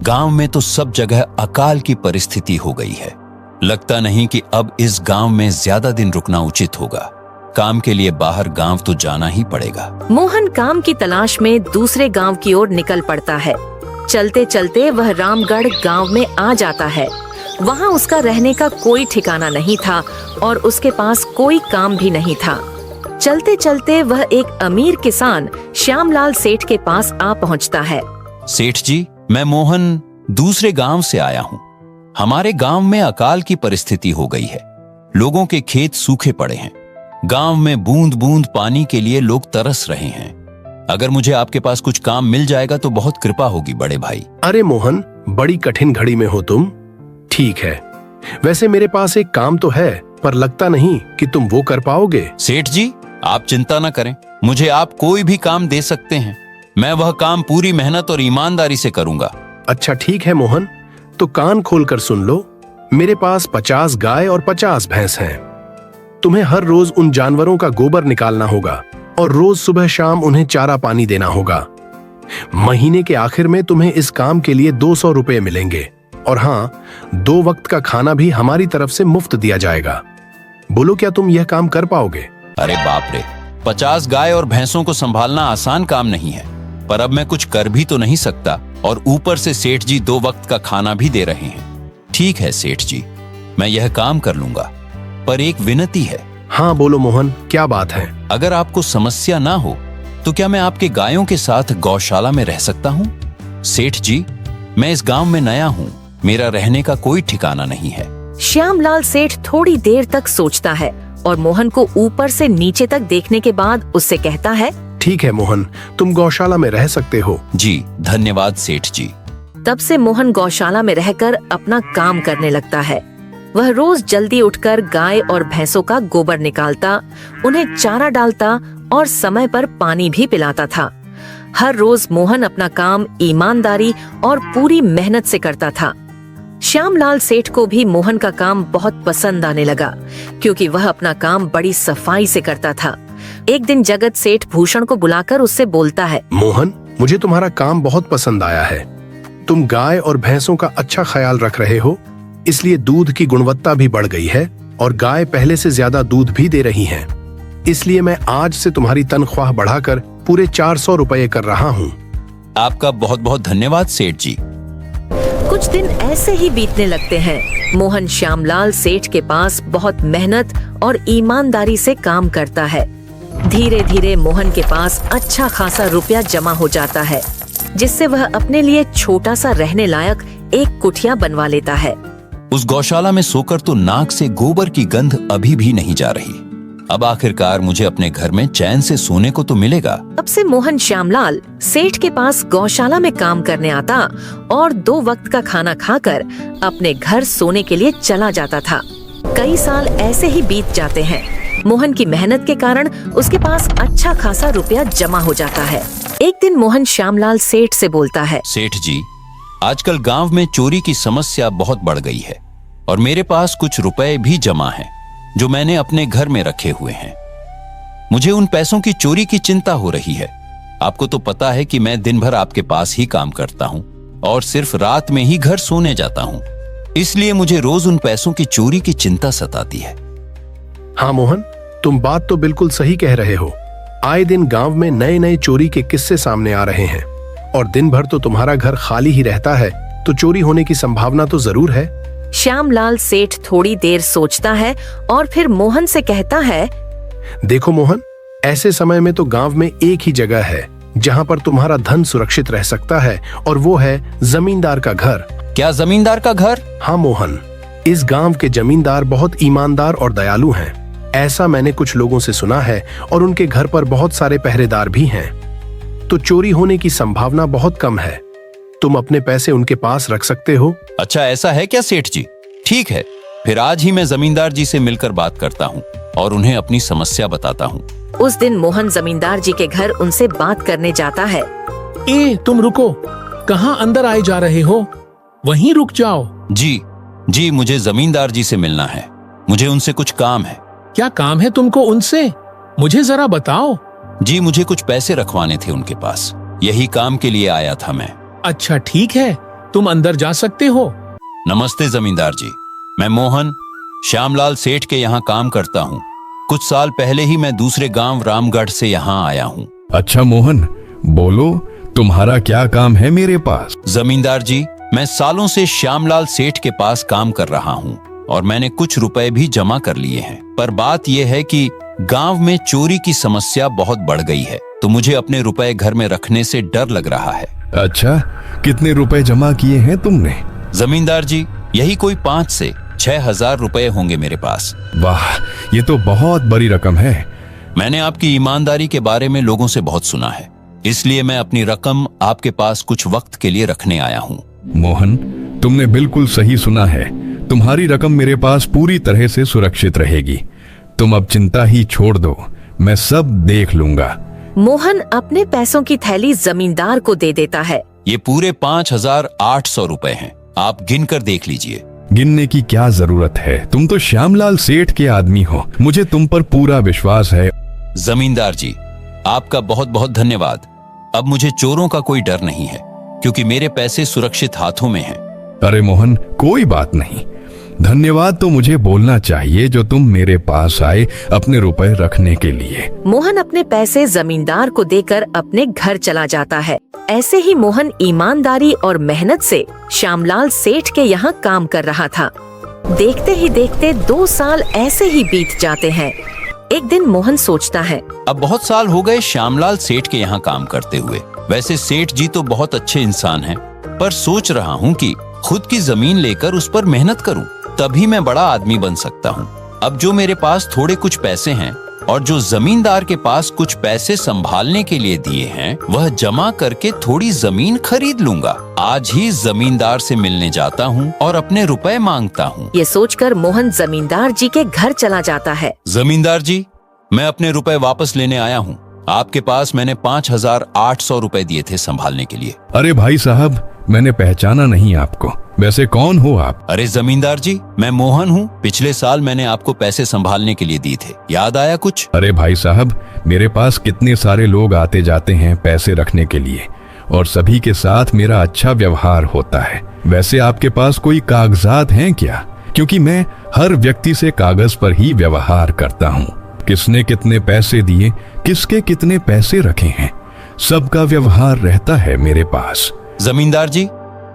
गांव में तो सब जगह अकाल की परिस्थिति हो गई है। लगता नहीं कि अब इस गांव में ज्यादा दिन रुकना उचित होगा। काम के लिए बाहर गांव तो जाना ही पड़ेगा। मोहन काम की तलाश में दूसरे गांव की ओर निकल पड़ता है। चलते चलते वह रामगढ़ गांव में आ जाता है। वहां उसका रहने का कोई ठिकाना नहीं था और उसके पास कोई काम भी नहीं था। चलते चलते वह एक अमीर किसान श्यामलाल सेठ के पास आ पहुंचता है। सेठ जी, मैं मोहन दूसरे गांव से आया हूं। हमारे गांव में अकाल की परिस्थिति हो गई है। लोगों के खेत सूखे पड़े हैं। गांव में बूंद बूंद पानी के लिए लोग तरस रहे हैं। अगर मुझे आपके पास कुछ काम मिल जाएगा तो बहुत कृपा होगी बड़े भाई। अरे मोहन, बड़ी कठिन घड़ी में हो तुम। ठीक है, वैसे मेरे पास एक काम तो है, पर लगता नहीं कि तुम वो कर पाओगे। सेठ जी, आप चिंता न करें, मुझे आप कोई भी काम दे सकते हैं। मैं वह काम पूरी मेहनत और ईमानदारी से करूंगा। अच्छा ठीक है मोहन, तो कान खोलकर सुन लो। मेरे पास 50 गाय और 50 भैंस हैं। तुम्हें हर रोज उन जानवरों का गोबर निकालना होगा और रोज सुबह शाम उन्हें चारा पानी देना होगा। महीने के आखिर में तुम्हें इस काम के लिए 200 रुपए मिलेंगे और हाँ, 2 वक्त का खाना भी हमारी तरफ से मुफ्त दिया जाएगा। बोलो, क्या तुम यह काम कर पाओगे? अरे बाप रे, 50 गाय और भैंसों को संभालना आसान काम नहीं है, पर अब मैं कुछ कर भी तो नहीं सकता और ऊपर से सेठ जी 2 वक्त का खाना भी दे रहे हैं। ठीक है सेठ जी, मैं यह काम कर लूंगा, पर एक विनती है। हाँ बोलो मोहन, क्या बात है? अगर आपको समस्या ना हो तो क्या मैं आपके गायों के साथ गौशाला में रह सकता हूँ? सेठ जी, मैं इस गांव में नया हूँ, मेरा रहने का कोई ठिकाना नहीं है। श्यामलाल सेठ थोड़ी देर तक सोचता है और मोहन को ऊपर से नीचे तक देखने के बाद उससे कहता है, ठीक है मोहन, तुम गौशाला में रह सकते हो। जी धन्यवाद सेठ जी। तब से मोहन गौशाला में रहकर अपना काम करने लगता है। वह रोज जल्दी उठकर गाय और भैंसों का गोबर निकालता, उन्हें चारा डालता और समय पर पानी भी पिलाता था। हर रोज मोहन अपना काम ईमानदारी और पूरी मेहनत से करता था। श्यामलाल सेठ को भी मोहन का काम बहुत पसंद आने लगा, क्योंकि वह अपना काम बड़ी सफाई से करता था। एक दिन जगत सेठ भूषण को बुलाकर उससे बोलता है, मोहन, मुझे तुम्हारा काम बहुत पसंद आया है। तुम गाय और भैंसों का अच्छा ख्याल रख रहे हो, इसलिए दूध की गुणवत्ता भी बढ़ गई है और गाय पहले से ज्यादा दूध भी दे रही हैं। इसलिए मैं आज से तुम्हारी तनख्वाह बढ़ाकर पूरे 400 रुपए कर रहा हूँ। आपका बहुत बहुत धन्यवाद सेठ जी। कुछ दिन ऐसे ही बीतने लगते हैं। मोहन श्यामलाल सेठ के पास बहुत मेहनत और ईमानदारी से काम करता है। धीरे धीरे मोहन के पास अच्छा खासा रुपया जमा हो जाता है, जिससे वह अपने लिए छोटा सा रहने लायक एक कुटिया बनवा लेता है। उस गौशाला में सोकर तो नाक से गोबर की गंध अभी भी नहीं जा रही। अब आखिरकार मुझे अपने घर में चैन से सोने को तो मिलेगा। तब से मोहन श्यामलाल सेठ के पास गौशाला में काम करने आता और 2 वक्त का खाना खाकर अपने घर सोने के लिए चला जाता था। कई साल ऐसे ही बीत जाते हैं। मोहन की मेहनत के कारण उसके पास अच्छा खासा रुपया जमा हो जाता है। एक दिन मोहन श्यामलाल सेठ से बोलता है, सेठ जी, आजकल गांव में चोरी की समस्या बहुत बढ़ गई है और मेरे पास कुछ रुपए भी जमा हैं, जो मैंने अपने घर में रखे हुए हैं। मुझे उन पैसों की चोरी की चिंता हो रही है। आपको तो पता है कि मैं दिन भर आपके पास ही काम करता हूँ और सिर्फ रात में ही घर सोने जाता हूँ, इसलिए मुझे रोज उन पैसों की चोरी की चिंता सताती है। हाँ मोहन, तुम बात तो बिल्कुल सही कह रहे हो। आए दिन गांव में नए नए चोरी के किस्से सामने आ रहे हैं और दिन भर तो तुम्हारा घर खाली ही रहता है, तो चोरी होने की संभावना तो जरूर है। श्यामलाल सेठ थोड़ी देर सोचता है और फिर मोहन से कहता है, देखो मोहन, ऐसे समय में तो गांव में एक ही जगह है जहां पर तुम्हारा धन सुरक्षित रह सकता है, और वो है जमींदार का घर। क्या जमींदार का घर? हाँ मोहन, इस गांव के जमींदार बहुत ईमानदार और दयालु हैं। ऐसा मैंने कुछ लोगों से सुना है और उनके घर पर बहुत सारे पहरेदार भी हैं, तो चोरी होने की संभावना बहुत कम है। तुम अपने पैसे उनके पास रख सकते हो। अच्छा, ऐसा है क्या सेठ जी? ठीक है, फिर आज ही मैं जमींदार जी से मिलकर बात करता हूँ और उन्हें अपनी समस्या बताता हूँ। उस दिन मोहन जमींदार जी के घर उनसे बात करने जाता है। तुम रुको, कहाँ अंदर आए जा रहे हो? वहीं रुक जाओ। जी, मुझे जमींदार जी से मिलना है। मुझे उनसे कुछ काम है। क्या काम है तुमको उनसे? मुझे जरा बताओ। जी, मुझे कुछ पैसे रखवाने थे उनके पास। यही काम के लिए आया था मैं। अच्छा ठीक है, तुम अंदर जा सकते हो। नमस्ते जमींदार जी, मैं मोहन श्यामलाल सेठ के यहाँ काम करता हूँ। कुछ साल पहले ही मैं दूसरे गांव रामगढ़ से यहाँ आया हूँ। अच्छा मोहन, बोलो तुम्हारा क्या काम है मेरे पास? जमींदार जी, मैं सालों से श्यामलाल सेठ के पास काम कर रहा हूँ और मैंने कुछ रुपए भी जमा कर लिए हैं। पर बात यह है कि गांव में चोरी की समस्या बहुत बढ़ गई है, तो मुझे अपने रुपए घर में रखने से डर लग रहा है। अच्छा, कितने रुपए जमा किए हैं तुमने? जमींदार जी, यही कोई 5 से 6 हजार रुपए होंगे मेरे पास। वाह, ये तो बहुत बड़ी रकम है। मैंने आपकी ईमानदारी के बारे में लोगों से बहुत सुना है, इसलिए मैं अपनी रकम आपके पास कुछ वक्त के लिए रखने आया हूँ। मोहन, तुमने बिल्कुल सही सुना है। तुम्हारी रकम मेरे पास पूरी तरह से सुरक्षित रहेगी। तुम अब चिंता ही छोड़ दो, मैं सब देख लूंगा। मोहन अपने पैसों की थैली जमींदार को दे देता है। ये पूरे 5,800 रुपए हैं, आप गिन कर देख लीजिए। गिनने की क्या जरूरत है? तुम तो श्यामलाल सेठ के आदमी हो, मुझे तुम पर पूरा विश्वास है। जमींदार जी, आपका बहुत बहुत धन्यवाद। अब मुझे चोरों का कोई डर नहीं है, क्योंकि मेरे पैसे सुरक्षित हाथों में हैं। अरे मोहन, कोई बात नहीं। धन्यवाद तो मुझे बोलना चाहिए जो तुम मेरे पास आए अपने रुपए रखने के लिए। मोहन अपने पैसे जमींदार को देकर अपने घर चला जाता है। ऐसे ही मोहन ईमानदारी और मेहनत से श्यामलाल सेठ के यहाँ काम कर रहा था। देखते ही देखते 2 साल ऐसे ही बीत जाते हैं। एक दिन मोहन सोचता है, अब बहुत साल हो गए श्यामलाल सेठ के यहाँ काम करते हुए। वैसे सेठ जी तो बहुत अच्छे इंसान हैं, पर सोच रहा हूँ कि खुद की जमीन लेकर उस पर मेहनत करूँ, तभी मैं बड़ा आदमी बन सकता हूँ। अब जो मेरे पास थोड़े कुछ पैसे हैं और जो जमींदार के पास कुछ पैसे संभालने के लिए दिए हैं, वह जमा करके थोड़ी जमीन खरीद लूंगा। आज ही जमींदार से मिलने जाता हूँ और अपने रुपए मांगता हूँ। ये सोचकर मोहन जमींदार जी के घर चला जाता है। जमींदार जी, मैं अपने रुपए वापस लेने आया हूँ। आपके पास मैंने 5,800 रुपए दिए थे संभालने के लिए। अरे भाई साहब, मैंने पहचाना नहीं आपको। वैसे कौन हो आप? अरे जमींदार जी, मैं मोहन हूँ। पिछले साल मैंने आपको पैसे संभालने के लिए दिए थे, याद आया कुछ? अरे भाई साहब, मेरे पास कितने सारे लोग आते जाते हैं पैसे रखने के लिए, और सभी के साथ मेरा अच्छा व्यवहार होता है। वैसे आपके पास कोई कागजात हैं क्या? क्योंकि मैं हर व्यक्ति से कागज पर ही व्यवहार करता हूँ। किसने कितने पैसे दिए, किसके कितने पैसे रखे हैं, सबका व्यवहार रहता है मेरे पास। जमींदार जी,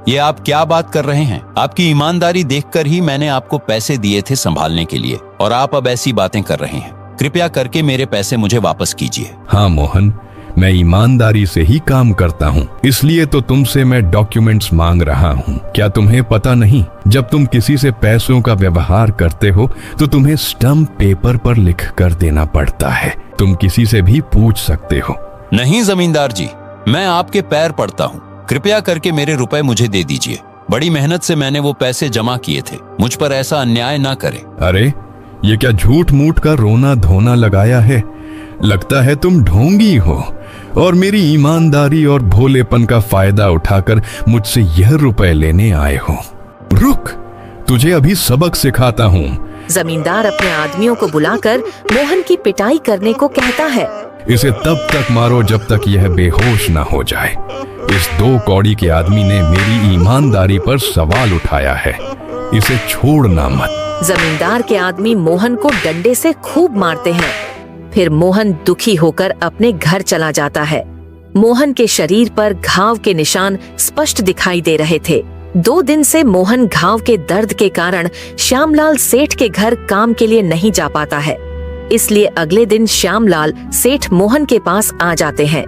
ये आप क्या बात कर रहे हैं? आपकी ईमानदारी देखकर ही मैंने आपको पैसे दिए थे संभालने के लिए, और आप अब ऐसी बातें कर रहे हैं। कृपया करके मेरे पैसे मुझे वापस कीजिए। हाँ मोहन, मैं ईमानदारी से ही काम करता हूँ, इसलिए तो तुमसे मैं डॉक्यूमेंट्स मांग रहा हूँ। क्या तुम्हें पता नहीं, जब तुम किसी से पैसों का व्यवहार करते हो तो तुम्हें स्टंप पेपर पर लिख कर देना पड़ता है। तुम किसी से भी पूछ सकते हो। नहीं जमींदार जी, मैं आपके पैर पड़ता हूँ, कृपया करके मेरे रुपए मुझे दे दीजिए। बड़ी मेहनत से मैंने वो पैसे जमा किए थे, मुझ पर ऐसा अन्याय ना करें। अरे, ये क्या झूठ मूठ का रोना धोना लगाया है? लगता है तुम ढोंगी हो और मेरी ईमानदारी और भोलेपन का फायदा उठाकर मुझसे यह रुपए लेने आए हो। रुक, तुझे अभी सबक सिखाता हूँ। जमींदार अपने आदमियों को बुलाकर मोहन की पिटाई करने को कहता है। इसे तब तक मारो जब तक यह बेहोश ना हो जाए। इस 2 कौड़ी के आदमी ने मेरी ईमानदारी पर सवाल उठाया है, इसे छोड़ना मत। जमींदार के आदमी मोहन को डंडे से खूब मारते हैं। फिर मोहन दुखी होकर अपने घर चला जाता है। मोहन के शरीर पर घाव के निशान स्पष्ट दिखाई दे रहे थे। 2 दिन से मोहन घाव के दर्द के कारण श्यामलाल सेठ के घर काम के लिए नहीं जा पाता है। इसलिए अगले दिन श्यामलाल सेठ मोहन के पास आ जाते हैं।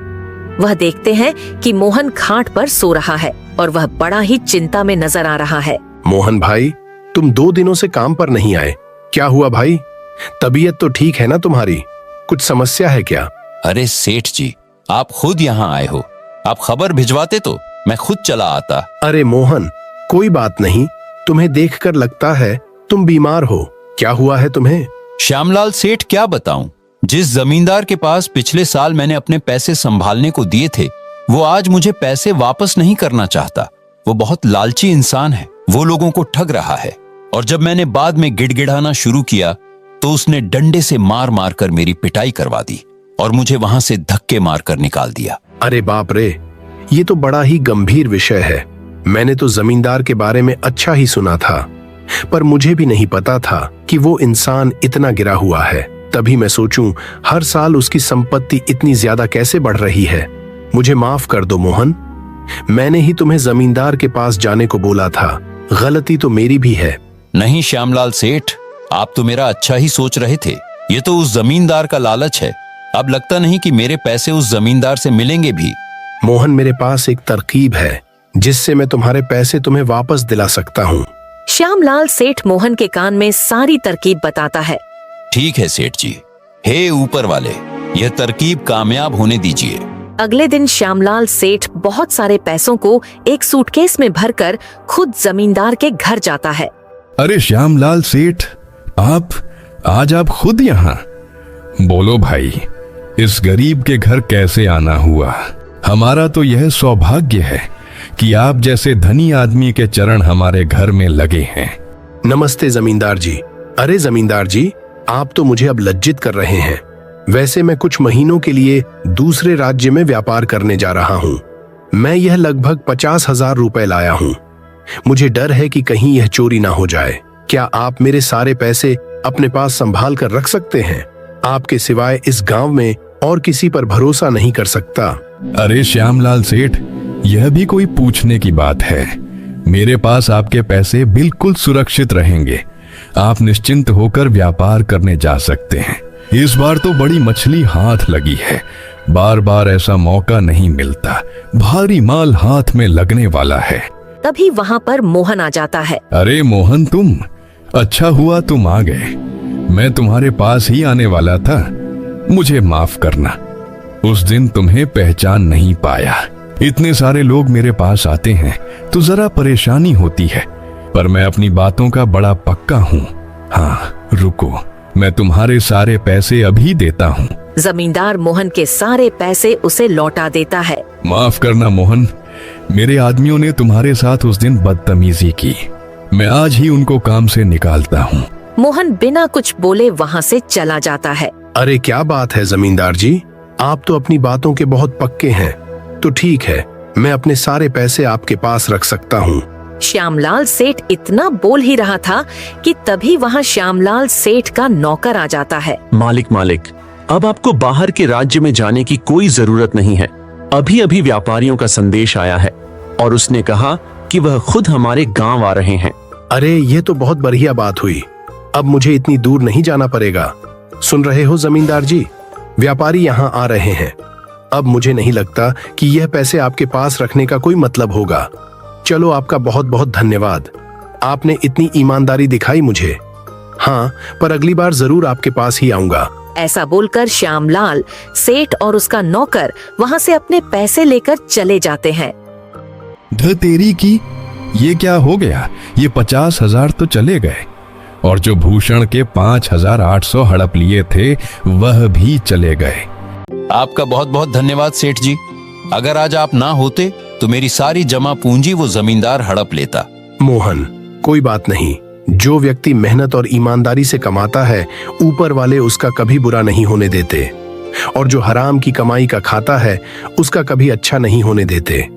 वह देखते हैं कि मोहन खाट पर सो रहा है और वह बड़ा ही चिंता में नजर आ रहा है। मोहन भाई, तुम 2 दिनों से काम पर नहीं आए, क्या हुआ भाई? तबीयत तो ठीक है ना तुम्हारी? कुछ समस्या है क्या? अरे सेठ जी, आप खुद यहाँ आए हो, आप खबर भिजवाते तो मैं खुद चला आता। अरे मोहन, कोई बात नहीं, तुम्हें देखकर लगता है तुम बीमार हो। क्या हुआ है तुम्हें? श्यामलाल सेठ, क्या बताऊं, जिस जमींदार के पास पिछले साल मैंने अपने पैसे संभालने को दिए थे, वो आज मुझे पैसे वापस नहीं करना चाहता। वो बहुत लालची इंसान है, वो लोगों को ठग रहा है। और जब मैंने बाद में गिड़गिड़ाना शुरू किया तो उसने डंडे से मार मार कर मेरी पिटाई करवा दी और मुझे वहां से धक्के मार कर निकाल दिया। अरे बाप रे, ये तो बड़ा ही गंभीर विषय है। मैंने तो जमींदार के बारे में अच्छा ही सुना था, पर मुझे भी नहीं पता था कि वो इंसान इतना गिरा हुआ है। तभी मैं सोचूं, हर साल उसकी संपत्ति इतनी ज्यादा कैसे बढ़ रही है। मुझे माफ कर दो मोहन, मैंने ही तुम्हें जमींदार के पास जाने को बोला था। गलती तो मेरी भी है। नहीं श्यामलाल सेठ, आप तो मेरा अच्छा ही सोच रहे थे। ये तो उस जमींदार का लालच है। अब लगता नहीं कि मेरे पैसे उस जमींदार से मिलेंगे भी। मोहन, मेरे पास एक तरकीब है जिससे मैं तुम्हारे पैसे तुम्हें वापस दिला सकता हूँ। श्यामलाल सेठ मोहन के कान में सारी तरकीब बताता है। ठीक है सेठ जी, हे ऊपर वाले, यह तरकीब कामयाब होने दीजिए। अगले दिन श्यामलाल सेठ बहुत सारे पैसों को एक सूटकेस में भरकर खुद जमींदार के घर जाता है। अरे श्यामलाल सेठ, आज आप खुद यहाँ? बोलो भाई, इस गरीब के घर कैसे आना हुआ? हमारा तो यह सौभाग्य है कि आप जैसे धनी आदमी के चरण हमारे घर में लगे हैं। नमस्ते जमींदार जी। अरे जमींदार जी, आप तो मुझे अब लज्जित कर रहे हैं। वैसे मैं कुछ महीनों के लिए दूसरे राज्य में व्यापार करने जा रहा हूँ। मैं यह लगभग 50,000 रुपए लाया हूँ। मुझे डर है कि कहीं यह चोरी ना हो जाए। क्या आप मेरे सारे पैसे अपने पास संभाल कर रख सकते हैं? आपके सिवाय इस गांव में और किसी पर भरोसा नहीं कर सकता। अरे श्यामलाल सेठ, यह भी कोई पूछने की बात है? मेरे पास आपके पैसे बिल्कुल सुरक्षित रहेंगे। आप निश्चिंत होकर व्यापार करने जा सकते हैं। इस बार तो बड़ी मछली हाथ लगी है। बार बार ऐसा मौका नहीं मिलता। भारी माल हाथ में लगने वाला है। तभी वहाँ पर मोहन आ जाता है। अरे मोहन, तुम? अच्छा हुआ तुम आ गए। मैं तुम्हारे पास ही आने वाला था। मुझे माफ करना, उस दिन तुम्हें पहचान नहीं पाया। इतने सारे लोग मेरे पास आते हैं तो जरा परेशानी होती है, पर मैं अपनी बातों का बड़ा पक्का हूँ। हाँ रुको, मैं तुम्हारे सारे पैसे अभी देता हूँ। जमींदार मोहन के सारे पैसे उसे लौटा देता है। माफ करना मोहन, मेरे आदमियों ने तुम्हारे साथ उस दिन बदतमीजी की। मैं आज ही उनको काम से निकालता हूँ। मोहन बिना कुछ बोले वहाँ से चला जाता है। अरे क्या बात है जमींदार जी, आप तो अपनी बातों के बहुत पक्के हैं। तो ठीक है, मैं अपने सारे पैसे आपके पास रख सकता हूँ। श्यामलाल सेठ इतना बोल ही रहा था कि तभी वहाँ श्यामलाल सेठ का नौकर आ जाता है। मालिक, अब आपको बाहर के राज्य में जाने की कोई जरूरत नहीं है। अभी अभी व्यापारियों का संदेश आया है और उसने कहा कि वह खुद हमारे गांव आ रहे हैं। अरे ये तो बहुत बढ़िया बात हुई। अब मुझे इतनी दूर नहीं जाना पड़ेगा। सुन रहे हो जमींदार जी, व्यापारी यहाँ आ रहे हैं। अब मुझे नहीं लगता कि यह पैसे आपके पास रखने का कोई मतलब होगा। चलो, आपका बहुत बहुत धन्यवाद। आपने इतनी ईमानदारी दिखाई मुझे। हाँ, पर अगली बार जरूर आपके पास ही आऊंगा। ऐसा बोलकर श्यामलाल सेठ और उसका नौकर वहाँ से अपने पैसे लेकर चले जाते हैं। ध तेरी की, ये क्या हो गया? ये 50,000 तो चले गए और जो भूषण के 5,800 हड़प लिए थे वह भी चले गए। आपका बहुत बहुत धन्यवाद सेठ जी। अगर आज आप ना होते तो मेरी सारी जमा पूंजी वो जमींदार हड़प लेता। मोहन, कोई बात नहीं। जो व्यक्ति मेहनत और ईमानदारी से कमाता है, ऊपर वाले उसका कभी बुरा नहीं होने देते, और जो हराम की कमाई का खाता है उसका कभी अच्छा नहीं होने देते।